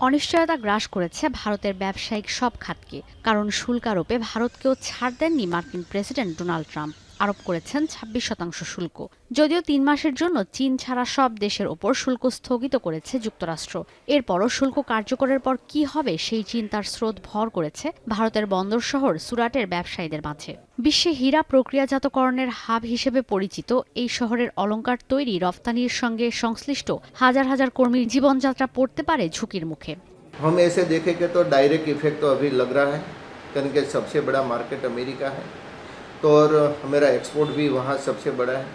অনিশ্চয়তা গ্রাস করেছে ভারতের ব্যবসায়িক সব খাতকে, কারণ শুল্ক আরোপে ভারতকেও ছাড় দেননি মার্কিন প্রেসিডেন্ট ডোনাল্ড ট্রাম্প। আরোপ করেছেন 26% শুল্ক। যদিও 3 মাসের জন্য চীন ছাড়া সব দেশের ওপর শুল্ক স্থগিত করেছে যুক্তরাষ্ট্র। এরপরও শুল্ক কার্যকরের পর কি হবে সেই চিন্তার স্রোত ভর করেছে ভারতের বন্দর শহর সুরাটের ব্যবসায়ীদের মাঝে। বিশ্বে হীরা প্রক্রিয়াজাতকরণের হাব হিসেবে পরিচিত এই শহরের অলংকার তৈরি রফতানির সঙ্গে সংশ্লিষ্ট হাজার হাজার কর্মীর জীবনযাত্রা পড়তে পারে ঝুঁকির মুখে। हम ऐसे देखेंगे तो डायरेक्ट इफेक्ट तो अभी लग रहा है, क्योंकि सबसे बड़ा मार्केट अमेरिका है, तो और मेरा एक्सपोर्ट भी वहाँ सबसे बड़ा है।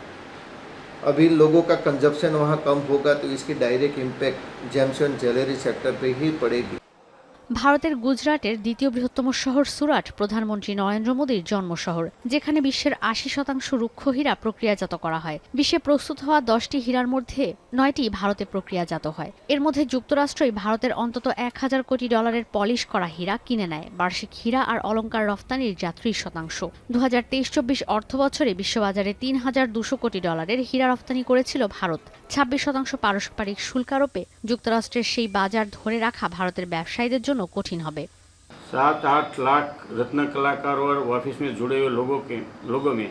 अभी लोगों का कंजप्शन वहाँ कम होगा तो इसकी direct impact James and jewellery sector पे ही पड़ेगी। ভারতের গুজরাটের দ্বিতীয় বৃহত্তম শহর সুরাট প্রধানমন্ত্রী নরেন্দ্র মোদীর জন্মশহর, যেখানে বিশ্বের 80% রুক্ষ হীরা প্রক্রিয়াজাত করা হয়। বিশ্বে প্রস্তুত হওয়া 10টি হীরার মধ্যে 9টি ভারতে প্রক্রিয়াজাত হয়। এর মধ্যে যুক্তরাষ্ট্রই ভারতের অন্তত $1000 কোটি পলিশ করা হীরা কিনে নেয়। বার্ষিক হীরা আর অলংকার রফতানির যা 30%। 2023-24 অর্থবছরে বিশ্ববাজারে $3200 কোটি হীরা রফতানি করেছিল ভারত। 26% পারস্পরিক শুল্ক আরোপে যুক্তরাষ্ট্রের সেই বাজার ধরে রাখা ভারতের ব্যবসায়ীদের জন্য কঠিন হবে। 7-8 लाख रत्न कलाकार और ऑफिस में जुड़े हुए लोगों में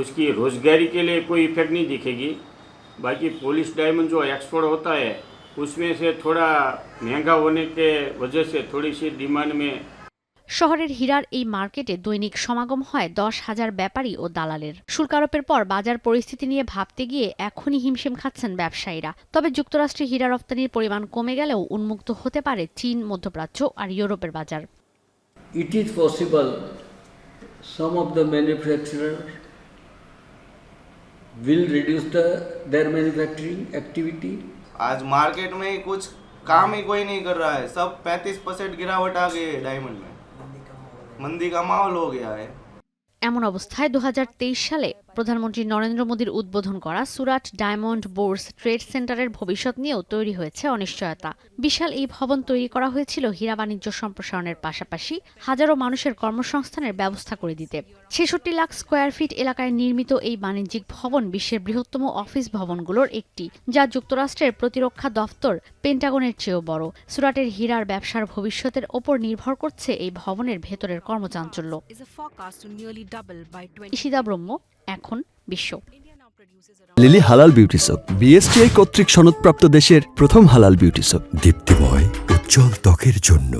उसकी रोजगारी के लिए कोई इफेक्ट नहीं दिखेगी। बाकी पॉलिश डायमंड जो एक्सपोर्ट होता है उसमें से थोड़ा महंगा होने के वजह से थोड़ी सी डिमांड में। শহরের হীরার এই মার্কেটে দৈনিক সমাগম হয় 10,000 ব্যাপারী ও দালালের। শুল্ক আরোপের পর বাজার পরিস্থিতি নিয়ে ভাবতে গিয়ে এখনই হিমশিম খাচ্ছেন ব্যবসায়ীরা। তবে যুক্তরাষ্ট্রে হীরা রফতানির পরিমাণ কমে গেলেও উন্মুক্ত হতে পারে চীন, মধ্যপ্রাচ্য আর ইউরোপের বাজার। It is possible some of the manufacturers will reduce their manufacturing activity. आज मार्केट में कुछ काम ही कोई नहीं कर रहा है, सब 35% गिरावट आ गई है डायमंड में, मंदी का माहौल हो गया है। এমন অবস্থায় 2023 সালে প্রধানমন্ত্রী নরেন্দ্র মোদীর উদ্বোধন করা সুরাট ডায়মন্ড বোর্স ট্রেড সেন্টারের ভবিষ্যৎ নিয়েও তৈরি হয়েছে অনিশ্চয়তা। বিশাল এই ভবন তৈরি করা হয়েছিল হীরা বাণিজ্য সম্প্রসারণের পাশাপাশি হাজারো মানুষের কর্মসংস্থানের ব্যবস্থা করে দিতে। 66 লাখ স্কয়ার ফিট এলাকায় নির্মিত এই বাণিজ্যিক ভবন বিশ্বের বৃহত্তম অফিস ভবনগুলোর একটি, যা যুক্তরাষ্ট্রের প্রতিরক্ষা দফতর পেন্টাগনের চেয়েও বড়। সুরাটের হীরার ব্যবসার ভবিষ্যতের ওপর নির্ভর করছে এই ভবনের ভেতরের কর্মচাঞ্চল্য। ইশিতা ব্রহ্ম, এখন বিশ্ব। লিলি হালাল বিউটি সোপ, বিএসটিআই কর্তৃক সনদপ্রাপ্ত দেশের প্রথম হালাল বিউটি সোপ। দীপ্তিময় উজ্জ্বল ত্বকের জন্য।